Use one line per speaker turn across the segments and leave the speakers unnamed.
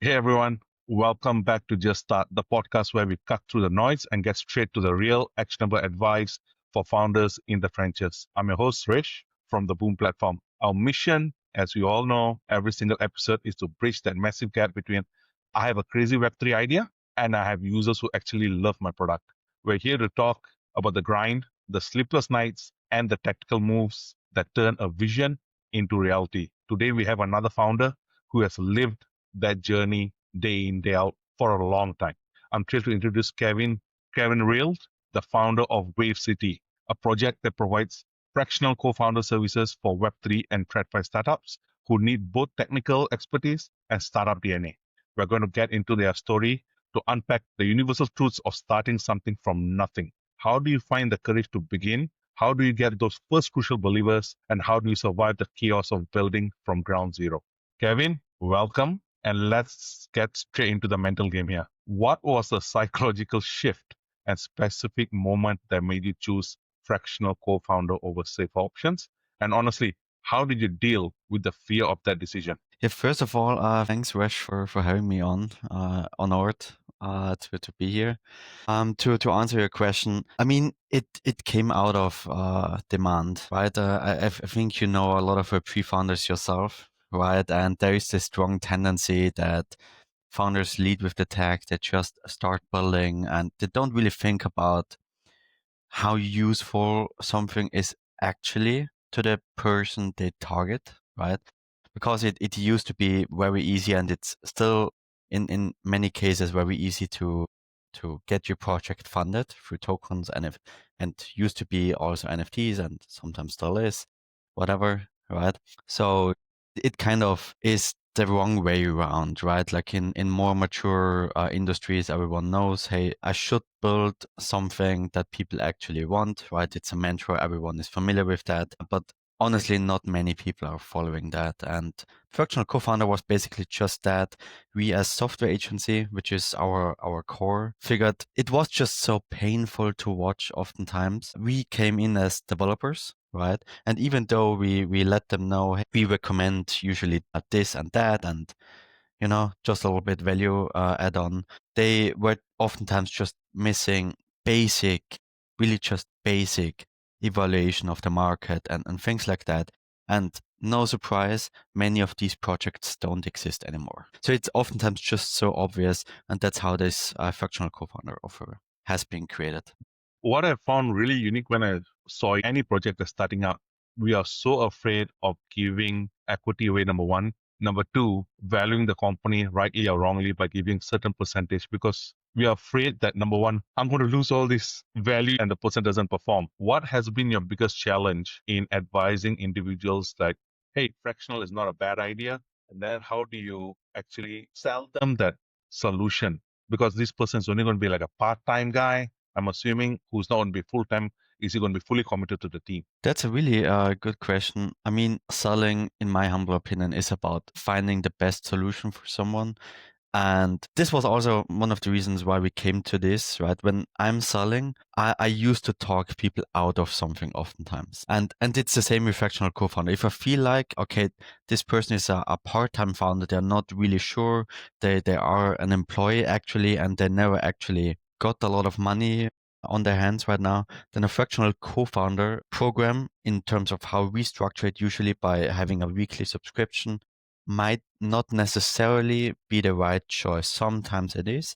Hey everyone, welcome back to Just Start, the podcast where we cut through the noise and get straight to the real actionable advice for founders in the trenches. I'm your host, Rish, from the Boom platform. Our mission, as you all know, every single episode is to bridge that massive gap between I have a crazy Web3 idea and I have users who actually love my product. We're here to talk about the grind, the sleepless nights, and the tactical moves that turn a vision into reality. Today, we have another founder who has lived that journey day in, day out for a long time. I'm thrilled to introduce Kevin Riedl, the founder of Wave City, a project that provides fractional co-founder services for Web3 and TradFi startups who need both technical expertise and startup DNA. We're going to get into their story to unpack the universal truths of starting something from nothing. How do you find the courage to begin? How do you get those first crucial believers? And how do you survive the chaos of building from ground zero? Kevin, welcome. And let's get straight into the mental game here. What was the psychological shift and specific moment that made you choose fractional co founder over safe options? And honestly, how did you deal with the fear of that decision?
Yeah, first of all, thanks, Resh, for having me on. Honored to be here. To answer your question, I mean, it came out of demand, right? I think you know a lot of pre-founders yourself, right? And there is this strong tendency that founders lead with the tech, they just start building, and they don't really think about how useful something is actually to the person they target, right? Because it used to be very easy, and it's still in many cases very easy to get your project funded through tokens, and used to be also NFTs, and sometimes still is, whatever, right? So it kind of is the wrong way around, right? Like in more mature industries, everyone knows, hey, I should build something that people actually want, right? It's a mantra, everyone is familiar with that. But honestly, not many people are following that. And Fractional Co-founder was basically just that. We as software agency, which is our core, figured it was just so painful to watch oftentimes. We came in as developers, right? And even though we let them know, hey, we recommend usually this and that, and just a little bit value add on, they were oftentimes just missing basic, really just basic evaluation of the market and things like that. And no surprise, many of these projects don't exist anymore. So it's oftentimes just so obvious, and that's how this fractional co-founder offer has been created.
What I found really unique when I saw any project that's starting out, we are so afraid of giving equity away, number one. Number two, valuing the company rightly or wrongly by giving certain percentage because we are afraid that number one, I'm going to lose all this value and the person doesn't perform. What has been your biggest challenge in advising individuals like, hey, fractional is not a bad idea? And then how do you actually sell them that solution? Because this person is only going to be like a part-time guy, I'm assuming, who's not going to be full time. Is he going to be fully committed to the team?
That's a really good question. I mean, selling, in my humble opinion, is about finding the best solution for someone. And this was also one of the reasons why we came to this, right? When I'm selling, I used to talk people out of something oftentimes. And it's the same with fractional co-founder. If I feel like, okay, this person is a part-time founder, they're not really sure, they are an employee actually, and they never actually got a lot of money on their hands right now, then a fractional co-founder program, in terms of how we structure it, usually by having a weekly subscription, might not necessarily be the right choice. Sometimes it is,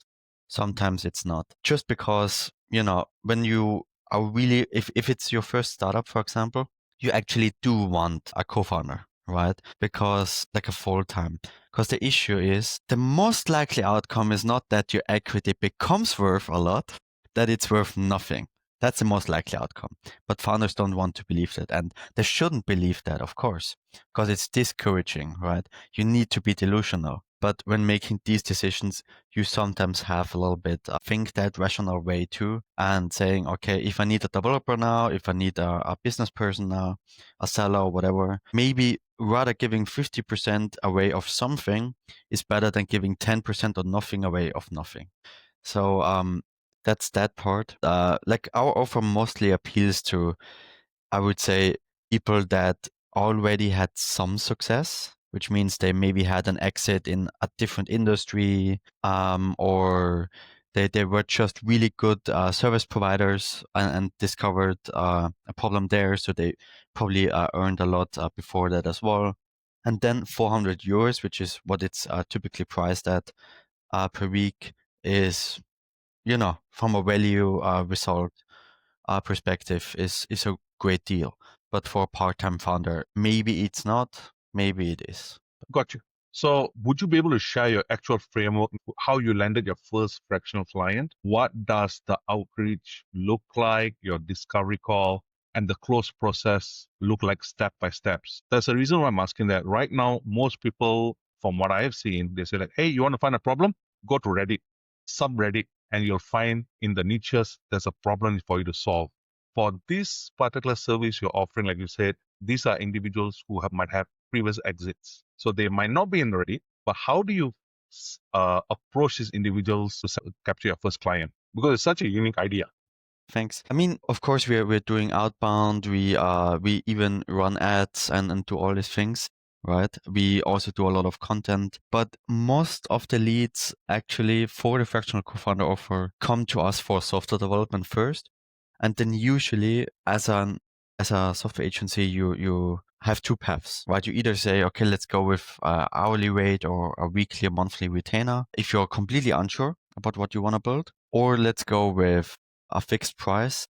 sometimes it's not. Just because, when you are really, if it's your first startup, for example, you actually do want a co-founder, right? Because like a full time. Because the issue is the most likely outcome is not that your equity becomes worth a lot, that it's worth nothing. That's the most likely outcome. But founders don't want to believe that. And they shouldn't believe that, of course, because it's discouraging, right? You need to be delusional. But when making these decisions, you sometimes have a little bit think that rational way too, and saying, okay, if I need a developer now, if I need a business person now, a seller or whatever, maybe rather giving 50% away of something is better than giving 10% or nothing away of nothing. So that's that part. Like our offer mostly appeals to, I would say, people that already had some success, which means they maybe had an exit in a different industry, or they were just really good service providers and discovered a problem there. So they probably earned a lot before that as well. And then 400 euros, which is what it's typically priced at per week, is, from a value result perspective, is a great deal. But for a part-time founder, maybe it's not, maybe it is.
Got you. So, would you be able to share your actual framework, how you landed your first fractional client? What does the outreach look like, your discovery call, and the close process look like step by steps? There's a reason why I'm asking that. Right now, most people, from what I have seen, they say like, hey, you want to find a problem? Go to Reddit, subreddit, and you'll find in the niches, there's a problem for you to solve. For this particular service you're offering, like you said, these are individuals who might have previous exits. So they might not be in Reddit, but how do you approach these individuals to capture your first client? Because it's such a unique idea.
Thanks. I mean, of course, we're doing outbound. We even run ads and do all these things, right? We also do a lot of content, but most of the leads actually for the fractional co-founder offer come to us for software development first, and then usually as a software agency, you have two paths, right? You either say, okay, let's go with hourly rate or a weekly or monthly retainer if you're completely unsure about what you want to build, or let's go with a fixed price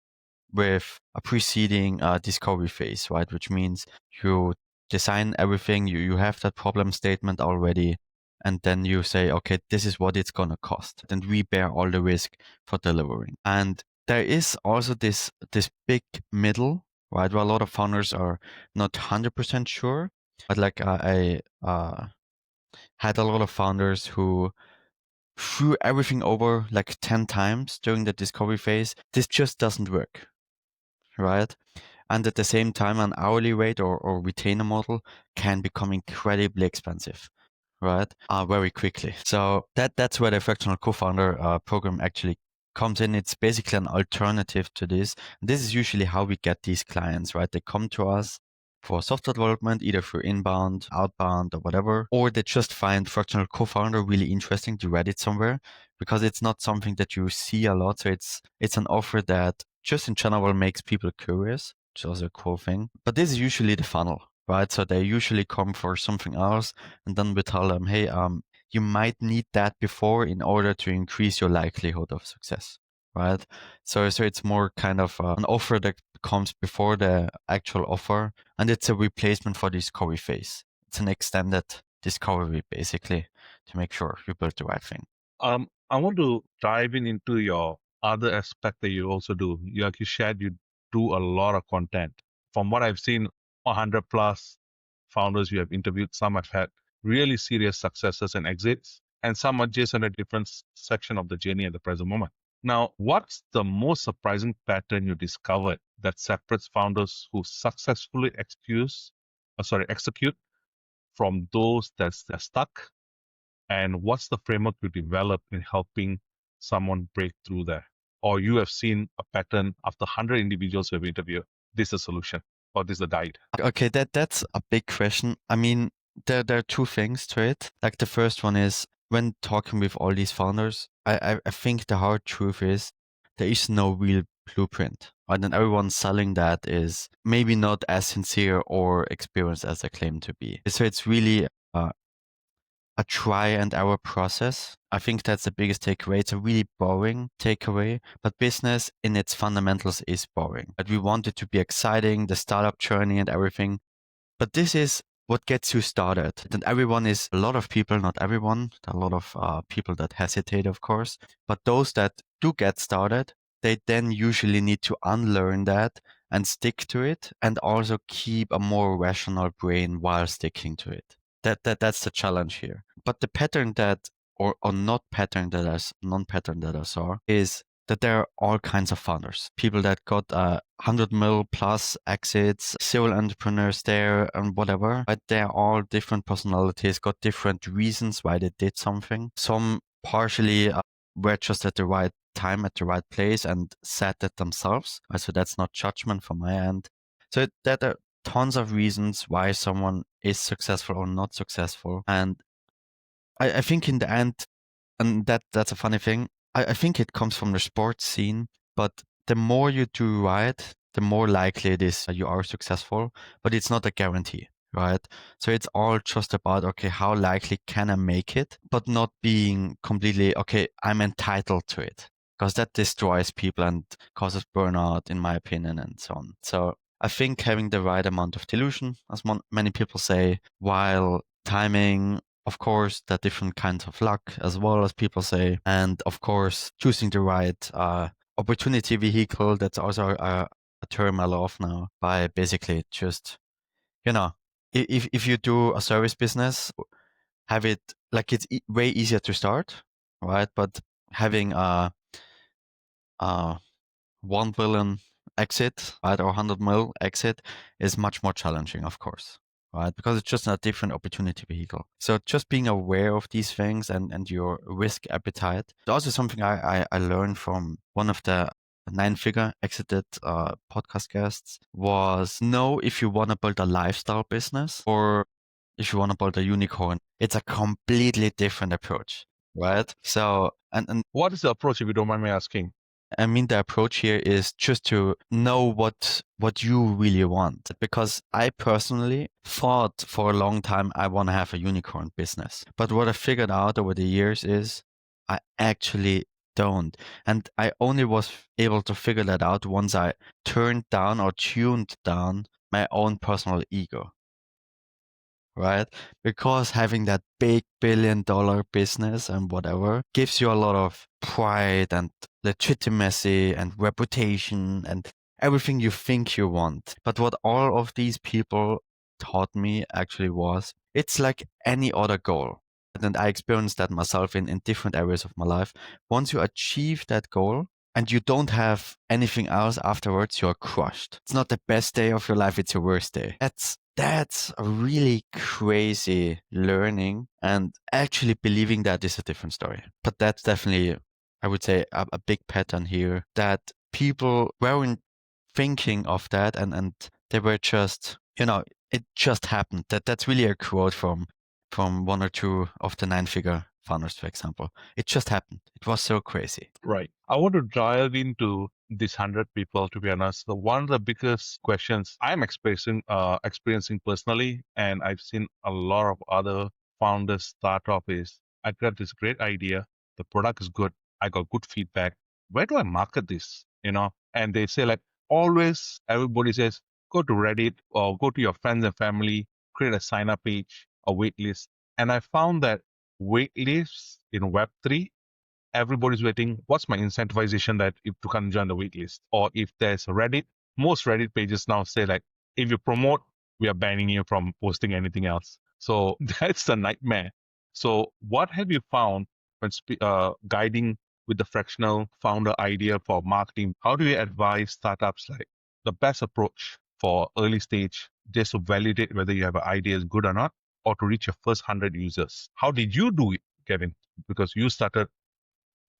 with a preceding discovery phase, right? Which means you design everything, you have that problem statement already, and then you say, okay, this is what it's going to cost. And we bear all the risk for delivering. And there is also this big middle, right? Where a lot of founders are not 100% sure. But like I had a lot of founders who threw everything over like 10 times during the discovery phase. This just doesn't work, right? And at the same time, an hourly rate or retainer model can become incredibly expensive, right? Very quickly. So that's where the fractional co-founder program actually comes in. It's basically an alternative to this. This is usually how we get these clients, right? They come to us for software development, either through inbound, outbound, or whatever, or they just find fractional co-founder really interesting to read it somewhere, because it's not something that you see a lot. So it's an offer that just in general makes people curious, which is also a cool thing. But this is usually the funnel, right? So they usually come for something else, and then we tell them, hey, you might need that before in order to increase your likelihood of success, right? So it's more kind of an offer that comes before the actual offer, and it's a replacement for the discovery phase. It's an extended discovery, basically, to make sure you build the right thing.
I want to dive into your other aspect that you also do. Like you shared, you do a lot of content. From what I've seen, 100 plus founders you have interviewed, some have had really serious successes and exits, and some are just in a different section of the journey at the present moment. Now, what's the most surprising pattern you discovered that separates founders who successfully execute from those that's stuck? And what's the framework you develop in helping someone break through there? Or you have seen a pattern after 100 individuals you have interviewed, this is a solution or this is a guide.
Okay, that's a big question. I mean, there are two things to it. Like the first one is, when talking with all these founders, I think the hard truth is there is no real blueprint. And then everyone selling that is maybe not as sincere or experienced as they claim to be. So it's really a try and error process. I think that's the biggest takeaway. It's a really boring takeaway, but business in its fundamentals is boring. But we want it to be exciting, the startup journey and everything. But this is what gets you started. And everyone is, a lot of people, not everyone, a lot of people that hesitate, of course. But those that do get started, they then usually need to unlearn that and stick to it, and also keep a more rational brain while sticking to it. That's the challenge here. But the pattern that, or not pattern that I, non-pattern that I saw, is that there are all kinds of founders, people that got 100 mil plus exits, serial entrepreneurs there and whatever. But they're all different personalities, got different reasons why they did something. Some partially were just at the right time, at the right place, and said that themselves. So that's not judgment from my end. So that tons of reasons why someone is successful or not successful. And I think in the end, and that's a funny thing, I think it comes from the sports scene, but the more you do right, the more likely it is that you are successful, but it's not a guarantee, right? So it's all just about, okay, how likely can I make it, but not being completely, okay, I'm entitled to it, because that destroys people and causes burnout, in my opinion, and so on. So I think having the right amount of delusion, as many people say, while timing, of course, the different kinds of luck as well, as people say, and of course, choosing the right opportunity vehicle. That's also a term I love now. By basically just, you know, if you do a service business, have it like it's way easier to start, right? But having a 1 billion exit, right, or 100 mil exit is much more challenging, of course, right? Because it's just a different opportunity vehicle. So just being aware of these things and your risk appetite. It's also something I learned from one of the 9-figure exited podcast guests was know if you want to build a lifestyle business or if you want to build a unicorn. It's a completely different approach, right? So, and
What is the approach, if you don't mind me asking?
I mean, the approach here is just to know what you really want. Because I personally thought for a long time I want to have a unicorn business. But what I figured out over the years is I actually don't. And I only was able to figure that out once I turned down or tuned down my own personal ego, right? Because having that big $1 billion business and whatever gives you a lot of pride and legitimacy and reputation and everything you think you want. But what all of these people taught me actually was it's like any other goal. And I experienced that myself in different areas of my life. Once you achieve that goal, and you don't have anything else afterwards, you're crushed. It's not the best day of your life, it's your worst day. That's a really crazy learning, and actually believing that is a different story. But that's definitely, I would say, a big pattern here that people weren't thinking of that and they were just, it just happened. That's really a quote from one or two of the 9-figure founders, for example. It just happened. It was so crazy.
Right. I want to dive into these 100 people, to be honest. One of the biggest questions I'm experiencing personally, and I've seen a lot of other founders start off is, I got this great idea. The product is good. I got good feedback. Where do I market this? And they say like always, everybody says, go to Reddit or go to your friends and family, create a sign up page, a wait list. And I found that wait lists in Web3, everybody's waiting. What's my incentivization that if to come join the wait list? Or if there's a Reddit, most Reddit pages now say like, if you promote, we are banning you from posting anything else. So that's the nightmare. So what have you found when guiding with the fractional founder idea for marketing? How do you advise startups like the best approach for early stage just to validate whether you have an idea is good or not, or to reach your first 100 users? How did you do it, Kevin? Because you started,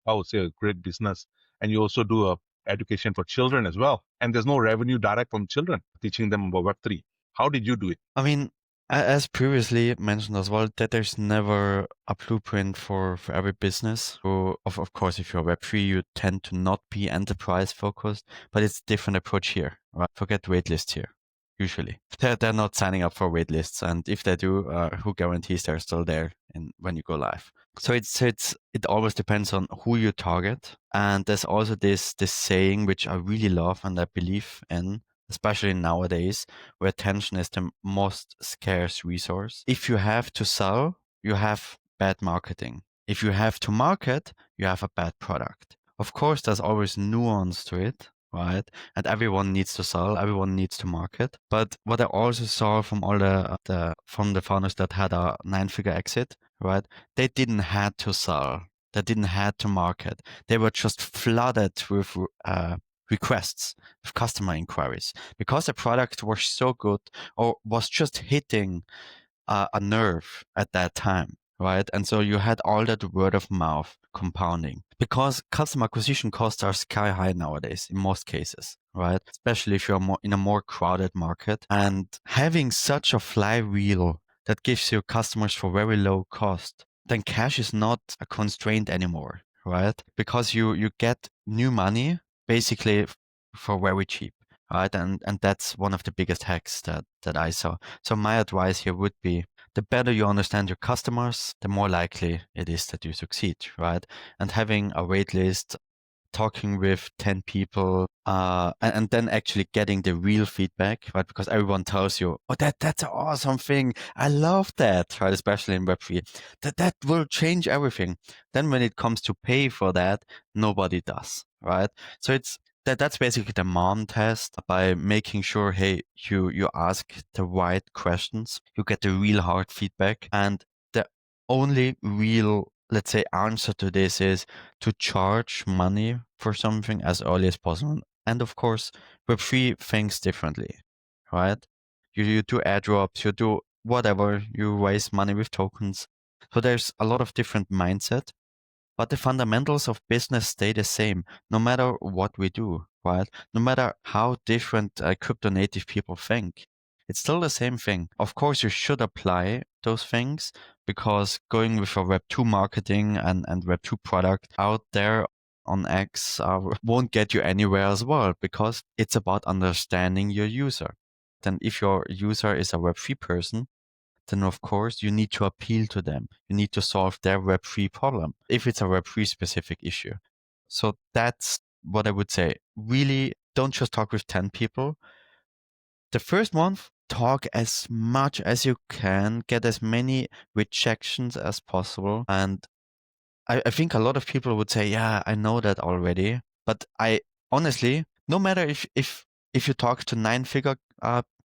I would say, a great business. And you also do a education for children as well. And there's no revenue direct from children, teaching them about Web3. How did you do it?
I mean, as previously mentioned as well, that there's never a blueprint for every business. So of course, if you're Web3, you tend to not be enterprise focused, but it's a different approach here, right? Forget waitlists here. Usually, they're not signing up for waitlists, and if they do, who guarantees they're still there when you go live? So it always depends on who you target, and there's also this saying which I really love and I believe in, especially nowadays, where attention is the most scarce resource. If you have to sell, you have bad marketing. If you have to market, you have a bad product. Of course, there's always nuance to it, right? And everyone needs to sell, everyone needs to market. But what I also saw from all from the founders that had a 9-figure exit, right? They didn't had to sell. They didn't had to market. They were just flooded with requests, with customer inquiries, because the product was so good or was just hitting a nerve at that time, right? And so you had all that word of mouth compounding because customer acquisition costs are sky high nowadays in most cases, right? Especially if you're more in a more crowded market. And having such a flywheel that gives you customers for very low cost, then cash is not a constraint anymore, right? Because you get new money basically for very cheap, right? And that's one of the biggest hacks that I saw. So my advice here would be the better you understand your customers, the more likely it is that you succeed, right? And having a wait list, talking with 10 people, and then actually getting the real feedback, right? Because everyone tells you, oh, that's an awesome thing. I love that, right? Especially in Web3. That will change everything. Then when it comes to pay for that, nobody does, right? So that's basically the mom test by making sure, hey, you ask the right questions, you get the real hard feedback, and the only real, let's say, answer to this is to charge money for something as early as possible. And of course, Web3 thinks differently, right? You do airdrops, you do whatever, you raise money with tokens. So there's a lot of different mindset, but the fundamentals of business stay the same no matter what we do, right? No matter how different crypto native people think. It's still the same thing. Of course, you should apply those things because going with a Web2 marketing and Web2 product out there on X won't get you anywhere as well because it's about understanding your user. Then if your user is a Web3 person, then of course you need to appeal to them. You need to solve their Web3 problem if it's a Web3 specific issue. So that's what I would say. Really, don't just talk with 10 people. The first month, talk as much as you can, get as many rejections as possible. And I think a lot of people would say, yeah, I know that already. But I honestly, no matter if you talk to 9-figure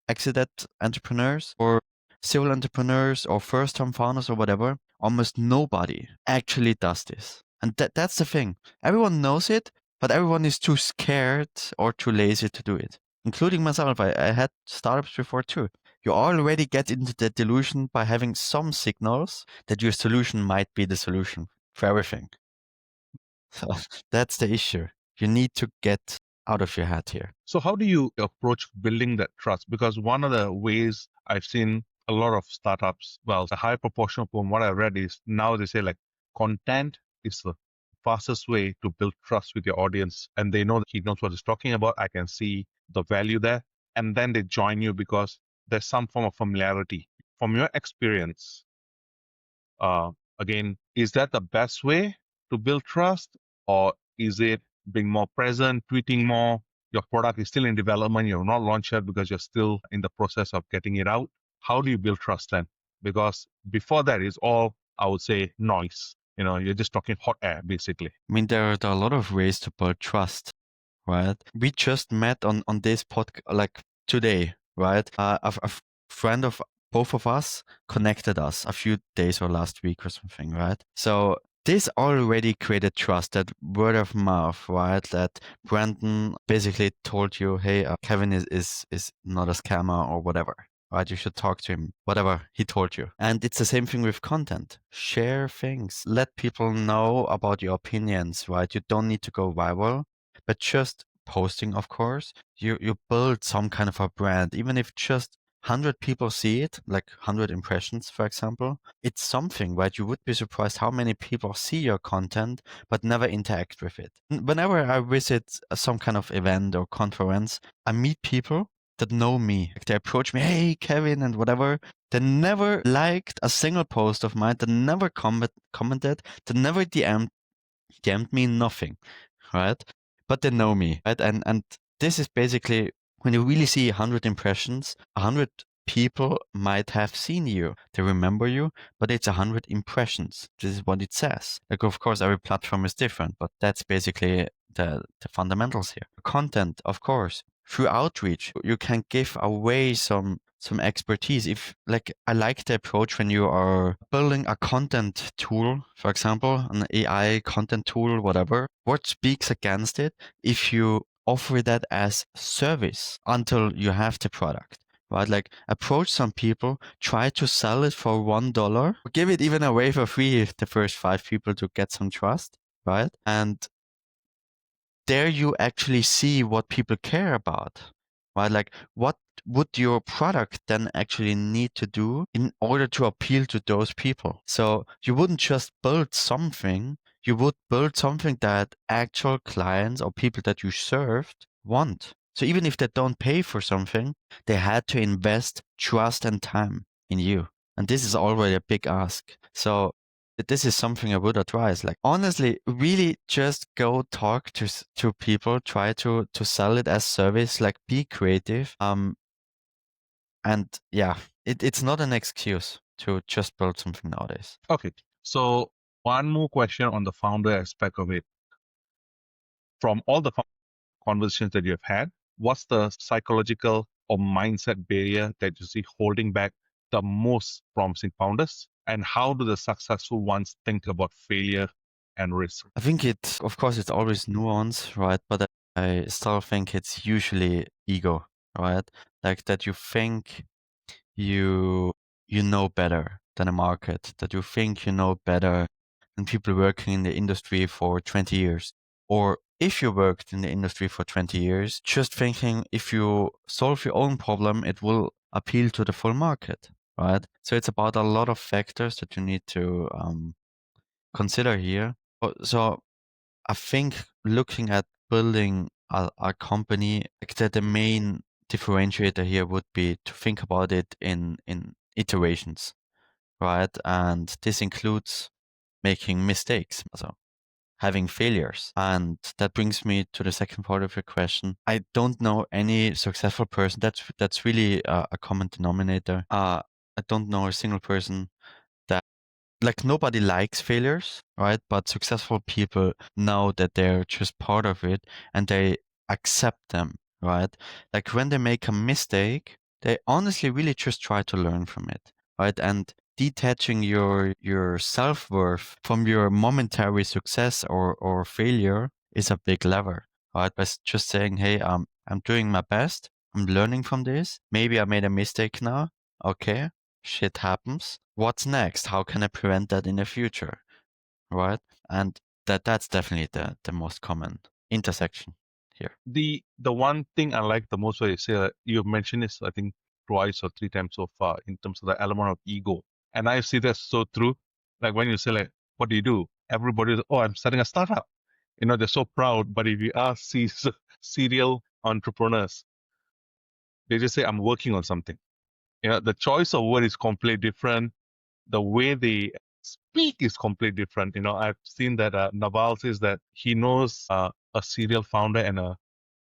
exited entrepreneurs or serial entrepreneurs or first-time founders or whatever, almost nobody actually does this. And that's the thing. Everyone knows it, but everyone is too scared or too lazy to do it, including myself. I had startups before too. You already get into the delusion by having some signals that your solution might be the solution for everything. So that's the issue. You need to get out of your head here.
So how do you approach building that trust? Because one of the ways I've seen a lot of startups, well, a high proportion from what I read is now they say like content is the fastest way to build trust with your audience. And they know that he knows what he's talking about. I can see the value there. And then they join you because there's some form of familiarity. From your experience, again, is that the best way to build trust? Or is it being more present, tweeting more? Your product is still in development, you're not launched yet because you're still in the process of getting it out. How do you build trust then? Because before that is all, I would say, noise. You're just talking hot air, basically.
I mean, there are a lot of ways to build trust, right? We just met on this podcast like today, right? A friend of both of us connected us a few days or last week or something, right? So this already created trust, that word of mouth, right? That Brandon basically told you, hey, Kevin is not a scammer or whatever, right? You should talk to him, whatever he told you. And it's the same thing with content. Share things. Let people know about your opinions, right? You don't need to go viral, but just posting, of course, you build some kind of a brand, even if just 100 people see it, like 100 impressions, for example, it's something, right? You would be surprised how many people see your content but never interact with it. Whenever I visit some kind of event or conference, I meet people that know me. Like they approach me, hey, Kevin, and whatever. They never liked a single post of mine. They never commented. They never DM'd me, nothing, right? But they know me, right? And this is basically when you really see 100 impressions, 100 people might have seen you. They remember you, but it's 100 impressions. This is what it says. Like, of course, every platform is different, but that's basically the fundamentals here. Content, of course, through outreach, you can give away some expertise. If like I like the approach when you are building a content tool, for example, an AI content tool, whatever, what speaks against it if you offer that as service until you have the product, right? Like approach some people, try to sell it for $1, or give it even away for free if the first 5 people to get some trust, right? And there you actually see what people care about, right? Like what would your product then actually need to do in order to appeal to those people? So you wouldn't just build something, you would build something that actual clients or people that you served want. So even if they don't pay for something, they had to invest trust and time in you. And this is already a big ask. So this is something I would advise. Like honestly, really just go talk to people, try to sell it as service, like be creative. And yeah, it's not an excuse to just build something nowadays.
Okay. So one more question on the founder aspect of it. From all the conversations that you have had, what's the psychological or mindset barrier that you see holding back the most promising founders? And how do the successful ones think about failure and risk?
I think of course, it's always nuance, right? But I still think it's usually ego, right? Like that you think you you know better than a market, that you think you know better than people working in the industry for 20 years. Or if you worked in the industry for 20 years, just thinking if you solve your own problem, it will appeal to the full market, right? So it's about a lot of factors that you need to consider here. So I think looking at building a company, like that the main differentiator here would be to think about it in iterations, right? And this includes making mistakes, so having failures. And that brings me to the second part of your question. I don't know any successful person. That's really a common denominator. I don't know a single person that like nobody likes failures, right? But successful people know that they're just part of it and they accept them, right? Like when they make a mistake, they honestly really just try to learn from it, right? And detaching your self-worth from your momentary success or failure is a big lever, right? By just saying, hey, I'm doing my best. I'm learning from this. Maybe I made a mistake now. Okay, shit happens. What's next? How can I prevent that in the future? Right? And that's definitely the most common intersection here.
The one thing I like the most where you say that you've mentioned this, I think twice or three times so far in terms of the element of ego. And I see that's so true. Like when you say like, what do you do? Everybody is, oh, I'm starting a startup. You know, they're so proud. But if you ask these serial entrepreneurs, they just say, I'm working on something. You know, the choice of word is completely different. The way they speak is completely different. You know, I've seen that Naval says that he knows a serial founder and a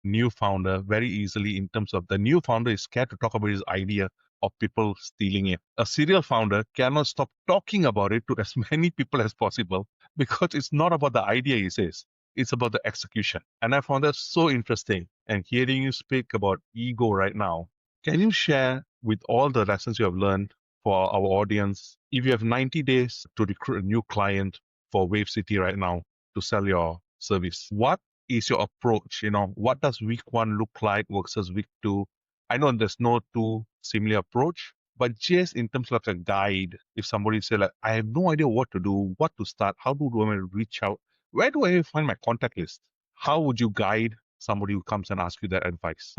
new founder very easily in terms of the new founder is scared to talk about his idea of people stealing it. A serial founder cannot stop talking about it to as many people as possible because it's not about the idea, he says. It's about the execution. And I found that so interesting. And hearing you speak about ego right now, can you share with all the lessons you have learned for our audience? If you have 90 days to recruit a new client for Wave City right now to sell your service, what is your approach? You know, what does week one look like versus week two? I know there's no two similar approach, but just in terms of a guide, if somebody say like, I have no idea what to do, what to start, how do I reach out? Where do I find my contact list? How would you guide somebody who comes and asks you that advice?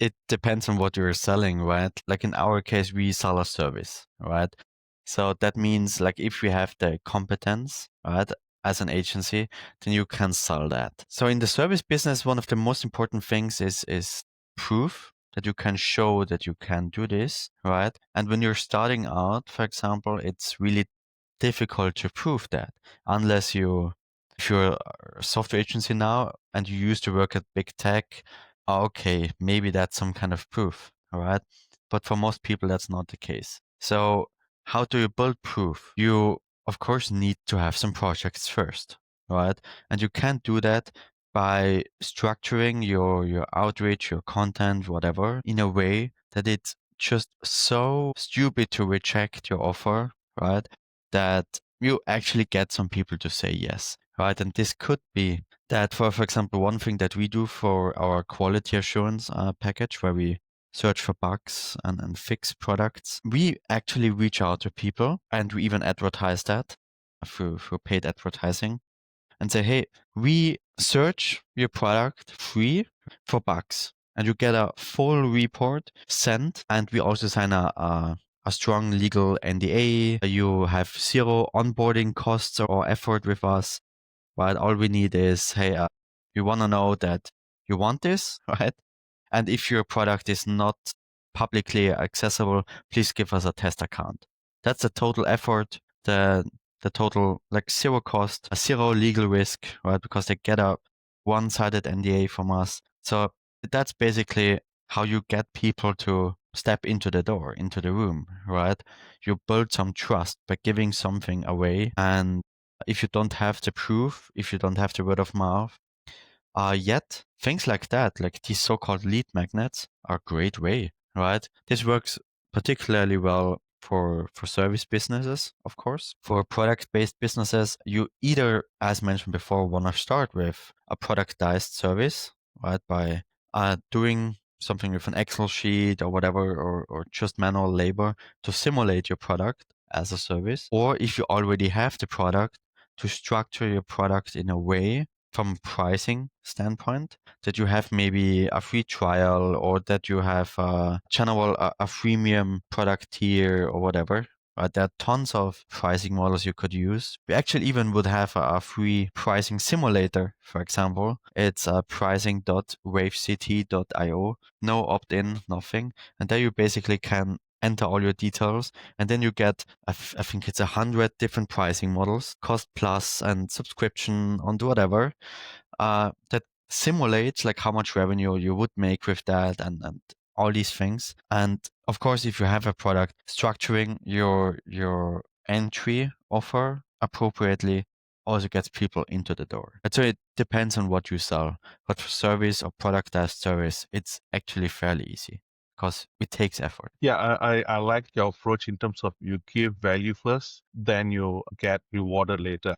It depends on what you're selling, right? Like in our case, we sell a service, right? So that means like if we have the competence, right, as an agency, then you can sell that. So in the service business, one of the most important things is proof that you can show that you can do this, right? And when you're starting out, for example, it's really difficult to prove that unless if you're a software agency now and you used to work at big tech, okay, maybe that's some kind of proof, all right? But for most people, that's not the case. So how do you build proof? You, of course, need to have some projects first, right? And you can't do that by structuring your outreach, your content, whatever, in a way that it's just so stupid to reject your offer, right? That you actually get some people to say yes, right? And this could be that for example, one thing that we do for our quality assurance package, where we search for bugs and fix products. We actually reach out to people and we even advertise that through paid advertising and say, hey, we search your product free for bugs. And you get a full report sent. And we also sign a strong legal NDA. You have zero onboarding costs or effort with us. Right? All we need is, hey, we want to know that you want this, right? And if your product is not publicly accessible, please give us a test account. That's the total effort, the total like zero cost, a zero legal risk, right? Because they get a one-sided NDA from us. So that's basically how you get people to step into the door, into the room, right? You build some trust by giving something away. And if you don't have the proof, if you don't have the word of mouth, yet things like that, like these so-called lead magnets, are a great way, right? This works particularly well for service businesses, of course. For product-based businesses, you either, as mentioned before, want to start with a productized service, right? By doing something with an Excel sheet or whatever, or just manual labor to simulate your product as a service. Or if you already have the product, to structure your product in a way from pricing standpoint that you have maybe a free trial or that you have a general a freemium product tier or whatever. There are tons of pricing models you could use. We actually even would have a free pricing simulator, for example. It's pricing.wavecity.io. No opt-in, nothing. And there you basically can enter all your details, and then you get, I think it's 100 different pricing models, cost plus and subscription and whatever, that simulates like how much revenue you would make with that and all these things. And of course, if you have a product, structuring your entry offer appropriately also gets people into the door. And so it depends on what you sell. But for service or productized service, it's actually fairly easy because it takes effort.
Yeah, I like your approach in terms of you give value first, then you get rewarded later.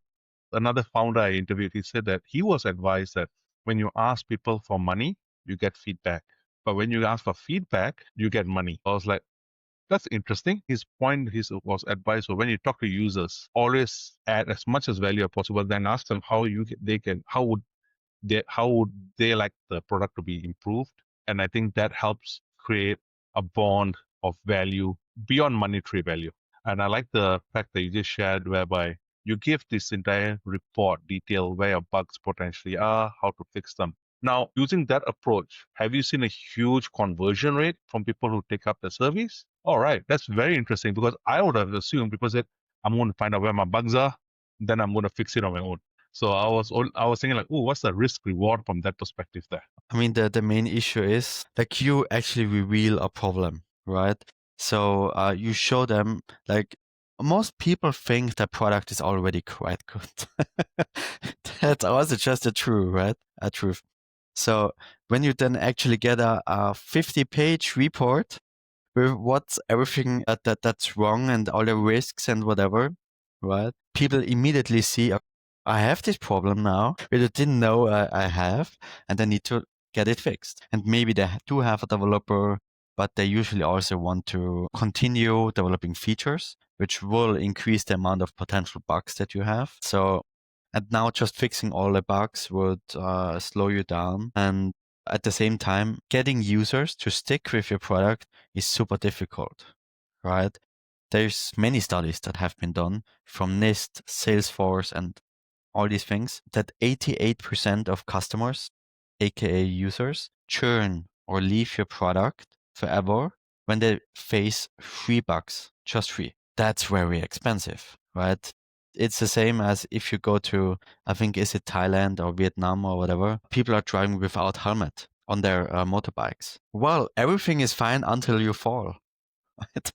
Another founder I interviewed, he said that he was advised that when you ask people for money, you get feedback. But when you ask for feedback, you get money. I was like, that's interesting. His point was advice. So when you talk to users, always add as much as value as possible. Then ask them how would they like the product to be improved. And I think that helps create a bond of value beyond monetary value. And I like the fact that you just shared, whereby you give this entire report detail where your bugs potentially are, how to fix them. Now, using that approach, have you seen a huge conversion rate from people who take up the service? All right, that's very interesting, because I would have assumed people said, I'm going to find out where my bugs are, then I'm going to fix it on my own. So I was thinking like, oh, what's the risk reward from that perspective there?
I mean, the main issue is like you actually reveal a problem, right? So you show them, like, most people think the product is already quite good. That's also just a true, right? A truth. So when you then actually get a 50-page report with what's everything that's wrong and all the risks and whatever, right? People immediately see, I have this problem now, but I didn't know I have, and I need to get it fixed. And maybe they do have a developer, but they usually also want to continue developing features, which will increase the amount of potential bugs that you have. So, and now just fixing all the bugs would slow you down. And at the same time, getting users to stick with your product is super difficult, right? There's many studies that have been done from NIST, Salesforce, and all these things that 88% of customers, aka users, churn or leave your product forever when they face 3 bucks, just 3. That's very expensive, right? It's the same as if you go to, I think, is it Thailand or Vietnam or whatever, people are driving without helmet on their motorbikes. Well, everything is fine until you fall. Right?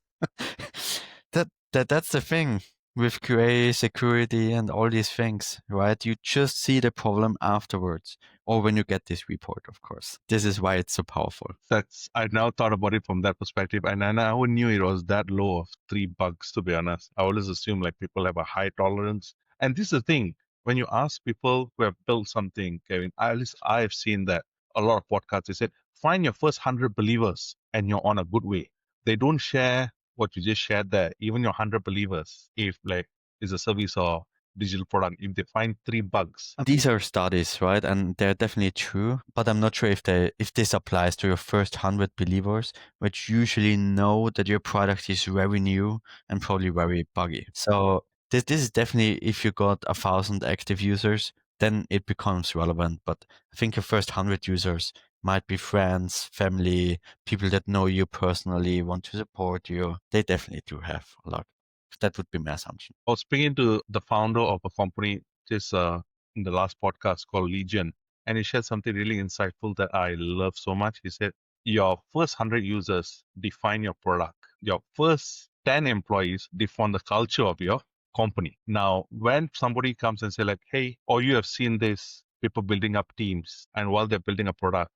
That's the thing with QA, security, and all these things, right? You just see the problem afterwards, or when you get this report, of course. This is why it's so powerful.
That's I now thought about it from that perspective, and I never knew it was that low of 3 bucks. To be honest, I always assume like people have a high tolerance. And this is the thing: when you ask people who have built something, Kevin, at least I've seen that a lot of podcasts. They said, find your first 100 believers and you're on a good way. They don't share what you just shared there. Even your 100 believers, if like is a service or digital product, if they find 3 bugs.
These are studies, right? And they're definitely true, but I'm not sure if this applies to your first 100 believers, which usually know that your product is very new and probably very buggy. So this is definitely, if you got 1,000 active users, then it becomes relevant. But I think your first 100 users might be friends, family, people that know you personally, want to support you. They definitely do have a lot. That would be my assumption.
I was speaking to the founder of a company just in the last podcast called Legion, and he shared something really insightful that I love so much. He said, your first 100 users define your product. Your first 10 employees define the culture of your company. Now, when somebody comes and say like, hey, or you have seen this, people building up teams, and while they're building a product,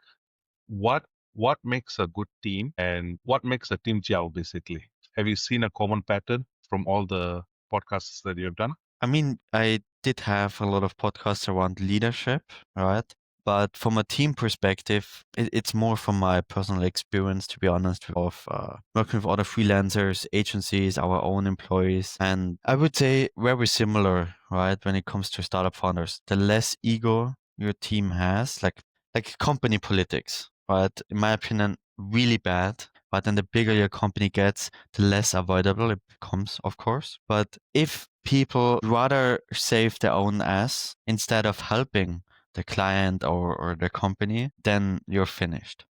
what what makes a good team and what makes a team gel basically? Have you seen a common pattern from all the podcasts that you have done?
I mean, I did have a lot of podcasts around leadership, right? But from a team perspective, it's more from my personal experience, to be honest, of working with other freelancers, agencies, our own employees. And I would say very similar, right? When it comes to startup founders, the less ego your team has, like company politics, right? In my opinion, really bad. But then the bigger your company gets, the less avoidable it becomes, of course. But if people rather save their own ass instead of helping the client or the company, then you're finished,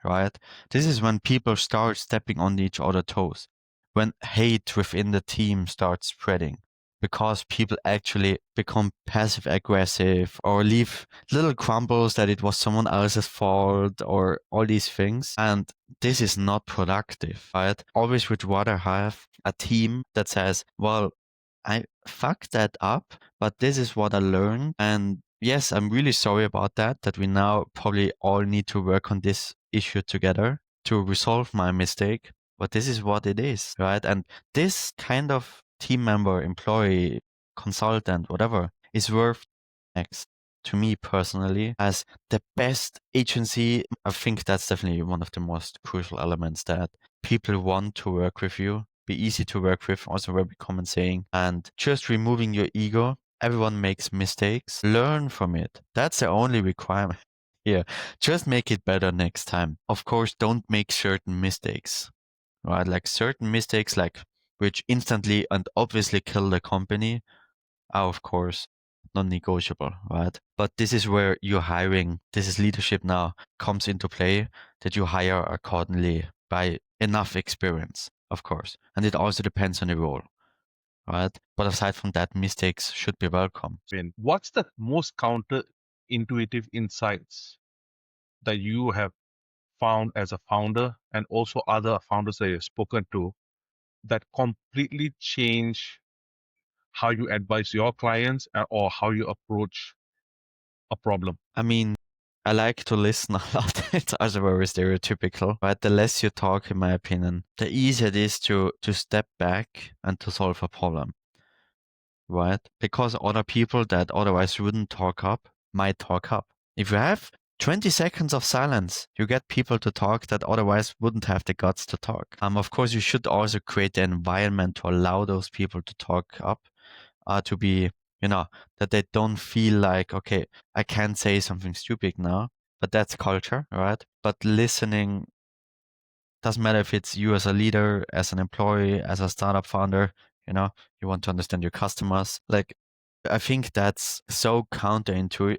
right? This is when people start stepping on each other's toes, when hate within the team starts spreading, because people actually become passive aggressive or leave little crumbles that it was someone else's fault or all these things. And this is not productive, right? Always would rather have a team that says, well, I fucked that up, but this is what I learned. And yes, I'm really sorry about that, that we now probably all need to work on this issue together to resolve my mistake. But this is what it is, right? And this kind of team member, employee, consultant, whatever, is worth next to me personally as the best agency. I think that's definitely one of the most crucial elements, that people want to work with you, be easy to work with, also very common saying, and just removing your ego. Everyone makes mistakes. Learn from it. That's the only requirement. Yeah, just make it better next time. Of course, don't make certain mistakes, right? Like certain mistakes, like which instantly and obviously kill the company, are of course non-negotiable, right? But this is where your hiring, this is leadership now, comes into play, that you hire accordingly by enough experience, of course. And it also depends on the role, right? But aside from that, mistakes should be welcome.
What's the most counterintuitive insights that you have found as a founder and also other founders that you've spoken to that completely change how you advise your clients or how you approach a problem?
I mean, I like to listen a lot. It's also very stereotypical, but the less you talk, in my opinion, the easier it is to step back and to solve a problem, right? Because other people that otherwise wouldn't talk up might talk up. If you have 20 seconds of silence, you get people to talk that otherwise wouldn't have the guts to talk. Of course, you should also create the environment to allow those people to talk up, to be, that they don't feel like, okay, I can't say something stupid now, but that's culture, right? But listening doesn't matter if it's you as a leader, as an employee, as a startup founder, you want to understand your customers. Like, I think that's so counterintuitive.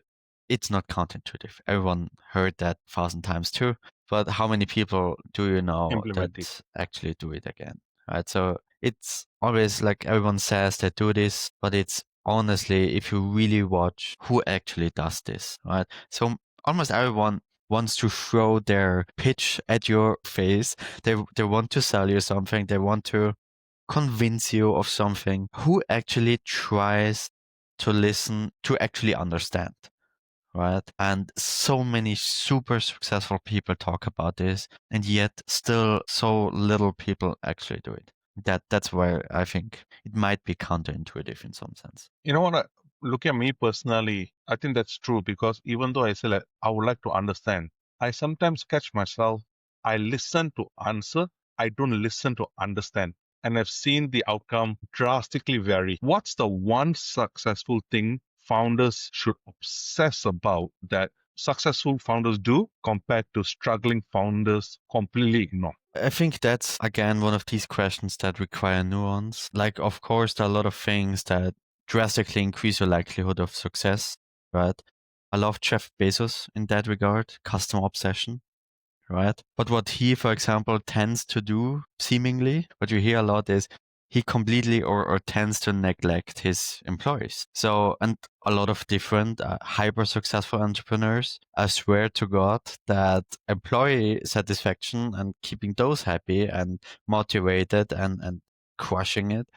It's not counterintuitive. Everyone heard that 1,000 times too. But how many people do you know
Implement it.
that actually do it again? Right. So it's always like everyone says they do this, but it's honestly, if you really watch who actually does this, right? So almost everyone wants to throw their pitch at your face. They want to sell you something. They want to convince you of something. Who actually tries to listen, to actually understand, right? And so many super successful people talk about this, and yet still so little people actually do it. That's where I think it might be counterintuitive in some sense.
You know what? Look at me personally. I think that's true because even though I say like, I would like to understand, I sometimes catch myself I listen to answer, I don't listen to understand. And I've seen the outcome drastically vary. What's the one successful thing founders should obsess about that successful founders do compared to struggling founders completely ignore?
I think that's again one of these questions that require nuance. Like, of course, there are a lot of things that drastically increase your likelihood of success, right? I love Jeff Bezos in that regard, customer obsession, right? But what he, for example, tends to do, seemingly, what you hear a lot is he completely or tends to neglect his employees. So, and a lot of different hyper successful entrepreneurs, I swear to God that employee satisfaction and keeping those happy and motivated and crushing it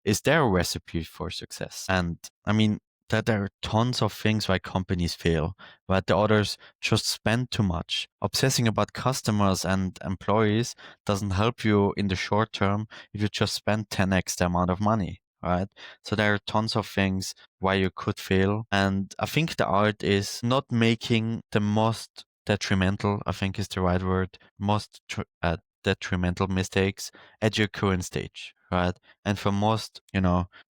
is their recipe for success. And I mean, that there are tons of things why companies fail, but the others just spend too much. Obsessing about customers and employees doesn't help you in the short term if you just spend 10x the amount of money, right? So there are tons of things why you could fail. And I think the art is not making the most detrimental, I think is the right word, detrimental mistakes at your current stage, right? And for most,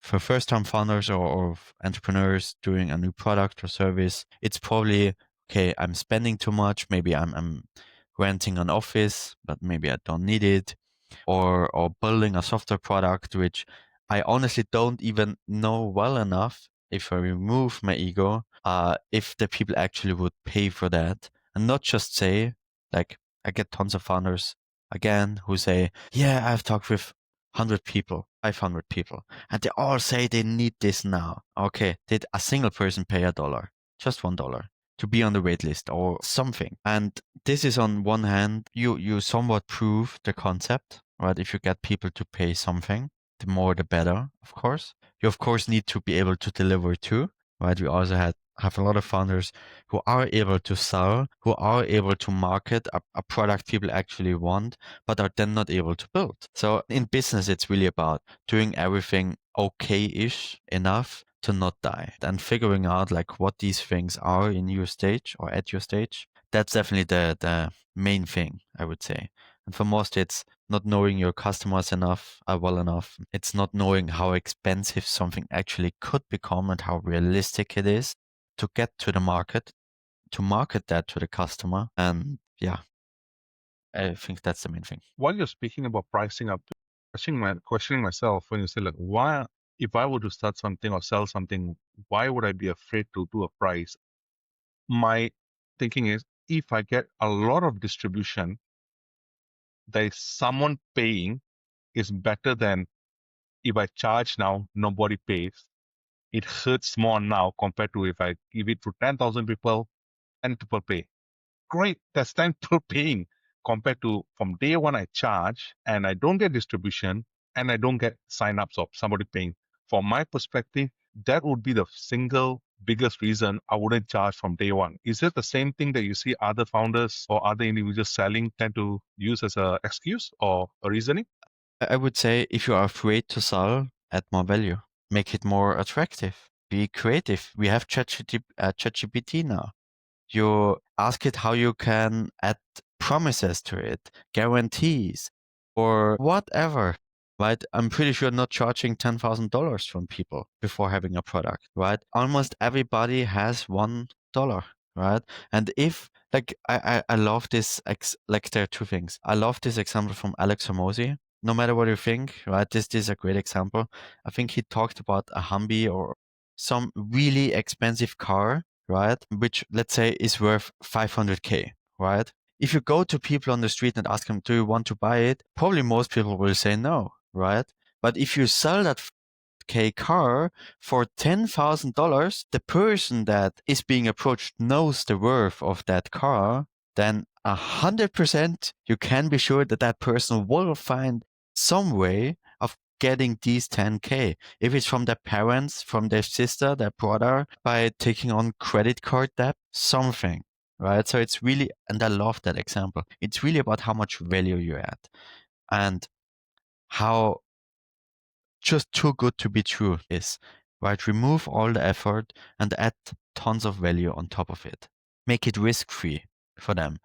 for first time founders or entrepreneurs doing a new product or service, it's probably, okay, I'm spending too much. Maybe I'm renting an office, but maybe I don't need it, or building a software product, which I honestly don't even know well enough if I remove my ego, if the people actually would pay for that and not just say, like, I get tons of founders again who say, yeah, I've talked with 100 people, 500 people, and they all say they need this now. Okay, did a single person pay $1, just $1, to be on the wait list or something? And this is on one hand, you somewhat prove the concept, right? If you get people to pay something, the more the better, of course. You of course need to be able to deliver too, right? We also have a lot of founders who are able to sell, who are able to market a product people actually want, but are then not able to build. So in business, it's really about doing everything okay-ish enough to not die and figuring out like what these things are in your stage or at your stage. That's definitely the main thing, I would say. And for most, it's not knowing your customers enough, well enough. It's not knowing how expensive something actually could become and how realistic it is to get to the market, to market that to the customer. And yeah, I think that's the main thing.
While you're speaking about pricing up, questioning myself when you say like, why, if I were to start something or sell something, why would I be afraid to do a price? My thinking is, if I get a lot of distribution, there is someone paying is better than if I charge now, nobody pays. It hurts more now compared to if I give it to 10,000 people and people pay. Great, that's 10 people paying compared to from day one I charge and I don't get distribution and I don't get sign-ups of somebody paying. From my perspective, that would be the single biggest reason I wouldn't charge from day one. Is it the same thing that you see other founders or other individuals selling tend to use as an excuse or a reasoning?
I would say if you are afraid to sell, add more value, make it more attractive, be creative. We have ChatGPT now. You ask it how you can add promises to it, guarantees, or whatever, right? I'm pretty sure not charging $10,000 from people before having a product, right? Almost everybody has $1, right? And if like I love this like there are two things. I love this example from Alex Hormozy. No matter what you think, right? This is a great example. I think he talked about a Humvee or some really expensive car, right? Which let's say is worth 500K, right? If you go to people on the street and ask them, do you want to buy it? Probably most people will say no, right? But if you sell that K car for $10,000, the person that is being approached knows the worth of that car, then 100% you can be sure that that person will find some way of getting these 10K. If it's from their parents, from their sister, their brother, by taking on credit card debt, something, right? So it's really, and I love that example. It's really about how much value you add and how just too good to be true is, right? Remove all the effort and add tons of value on top of it. Make it risk free for them.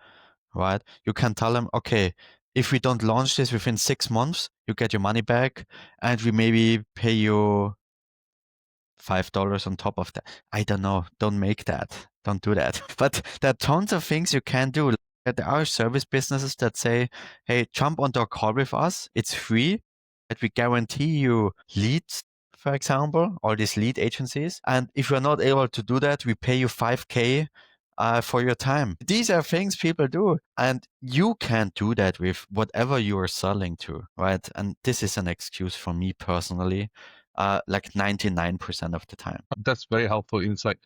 right? You can tell them, okay, if we don't launch this within 6 months, you get your money back, and we maybe pay you $5 on top of that. I don't know. Don't make that. Don't do that. But there are tons of things you can do. There are service businesses that say, hey, jump onto a call with us. It's free. And we guarantee you leads, for example, all these lead agencies. And if you're not able to do that, we pay you 5K for your time. These are things people do. And you can't do that with whatever you are selling to, right? And this is an excuse for me personally, like 99% of the time.
That's very helpful insight.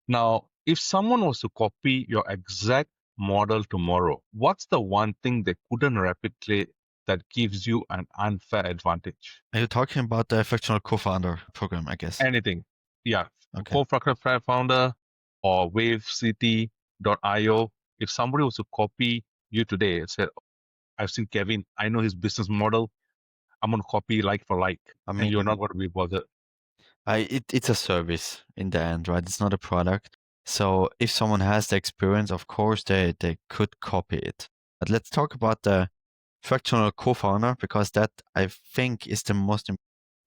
Now, if someone was to copy your exact model tomorrow, what's the one thing they couldn't replicate that gives you an unfair advantage?
Are you talking about the fractional co-founder program, I guess?
Anything. Yeah.
Okay.
Co-founder founder or wavecity.io. If somebody was to copy you today and said, I've seen Kevin, I know his business model, I'm going to copy like for like,
I
and you're not
mean,
going to be bothered.
it's a service in the end, right? It's not a product. So if someone has the experience, of course, they could copy it. But let's talk about the fractional co-founder, because that I think is the most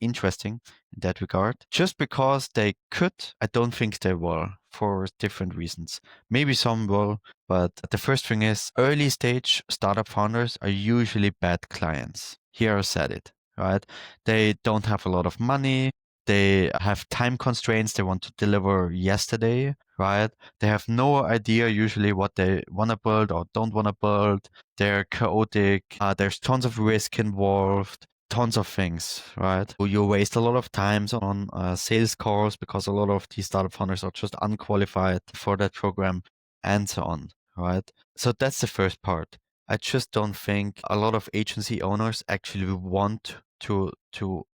interesting in that regard. Just because they could, I don't think they will, for different reasons. Maybe some will, but the first thing is early stage startup founders are usually bad clients. Here I said it, right? They don't have a lot of money. They have time constraints. They want to deliver yesterday, right? They have no idea usually what they want to build or don't want to build. They're chaotic. There's tons of risk involved, tons of things, right? You waste a lot of time on sales calls because a lot of these startup founders are just unqualified for that program and so on, right? So that's the first part. I just don't think a lot of agency owners actually want to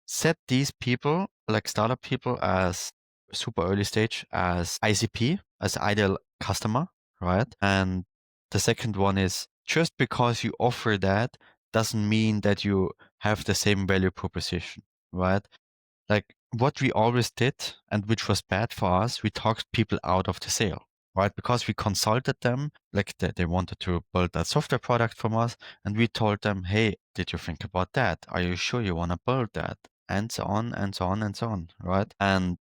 set these people, like startup people, as super early stage, as ICP, as ideal customer, right? And the second one is just because you offer that doesn't mean that you have the same value proposition, right? Like what we always did, and which was bad for us, we talked people out of the sale, right? Because we consulted them, like they wanted to build that software product from us, and we told them, hey, did you think about that? Are you sure you want to build that? And so on and so on and so on, right? And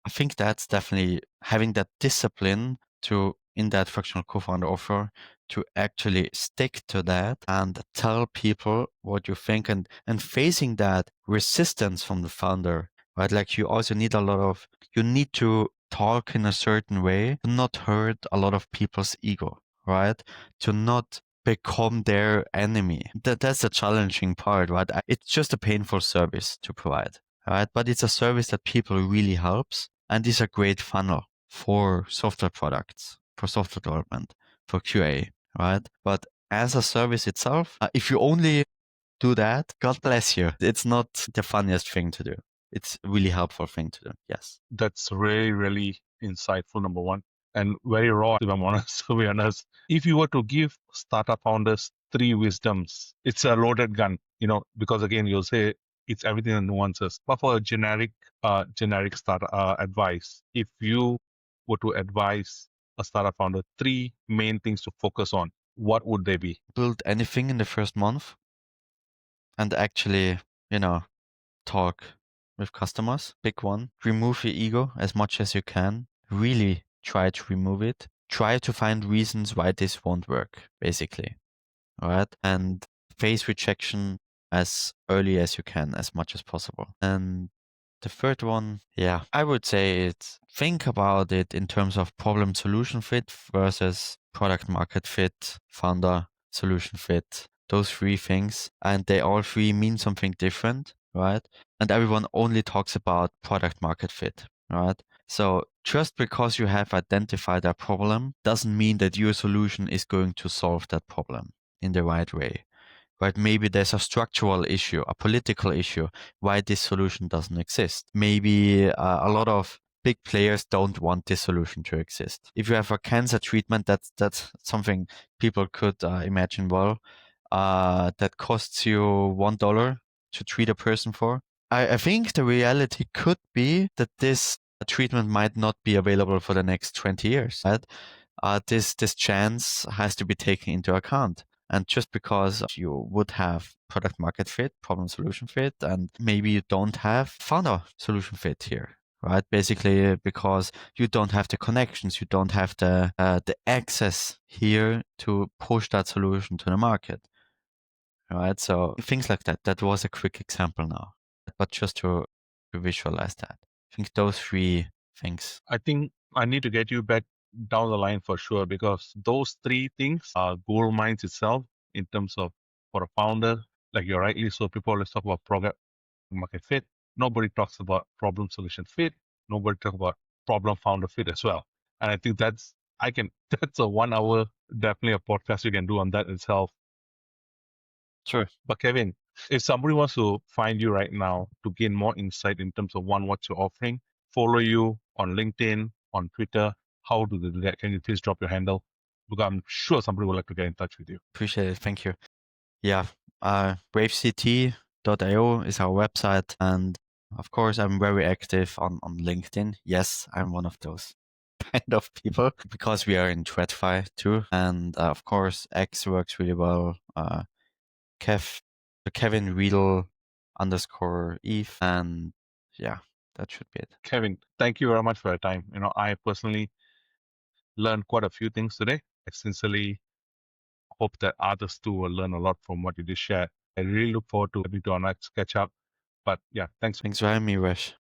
I think that's definitely having that discipline to, in that fractional co-founder offer, to actually stick to that and tell people what you think, and facing that resistance from the founder, right? Like you also need you need to talk in a certain way to not hurt a lot of people's ego, right? To not become their enemy. That's a challenging part, right? It's just a painful service to provide, right? But it's a service that people really helps, and is a great funnel for software products, for software development, for QA, right? But as a service itself, if you only do that, God bless you. It's not the funniest thing to do. It's a really helpful thing to do. Yes.
That's really, really insightful, number one, and very raw, if I'm honest, to be honest. If you were to give startup founders three wisdoms, it's a loaded gun, because again, you'll say it's everything in nuances. But for a generic startup advice, if you were to advise a startup founder three main things to focus on, what would they be?
Build anything in the first month and actually, talk with customers. Big one. Remove your ego as much as you can. Really try to remove it. Try to find reasons why this won't work, basically. All right. And face rejection as early as you can, as much as possible. And the third one, yeah, I would say it's think about it in terms of problem solution fit versus product market fit, founder solution fit, those three things. And they all three mean something different, right? And everyone only talks about product market fit, right? So just because you have identified a problem doesn't mean that your solution is going to solve that problem in the right way, right? Maybe there's a structural issue, a political issue, why this solution doesn't exist. Maybe a lot of big players don't want this solution to exist. If you have a cancer treatment, that's something people could imagine well. That costs you $1 to treat a person for. I think the reality could be that this treatment might not be available for the next 20 years, right? this chance has to be taken into account. And just because you would have product market fit, problem solution fit, and maybe you don't have founder solution fit here, right? Basically, because you don't have the connections, you don't have the access here to push that solution to the market, right? So things like that. That was a quick example now, but just to visualize that. I think those three things.
I think I need to get you back down the line for sure because those three things are gold mines itself in terms of for a founder, like you're rightly so people always talk about product market fit. Nobody talks about problem solution fit. Nobody talks about problem founder fit as well. And I think that's a 1 hour definitely a podcast you can do on that itself.
Sure.
But Kevin, if somebody wants to find you right now to gain more insight in terms of what you're offering, follow you on LinkedIn, on Twitter, how do they do that? Can you please drop your handle? Because I'm sure somebody would like to get in touch with you.
Appreciate it. Thank you. Yeah. Wavect.io is our website. And of course, I'm very active on LinkedIn. Yes, I'm one of those kind of people because we are in TradFi too. And of course, X works really well. Kevin Riedl _Eve. And yeah, that should be it.
Kevin, thank you very much for your time. I personally learned quite a few things today. I sincerely hope that others too will learn a lot from what you just shared. I really look forward to having you on our next catch up. But yeah, thanks.
Thanks for having me, Resh.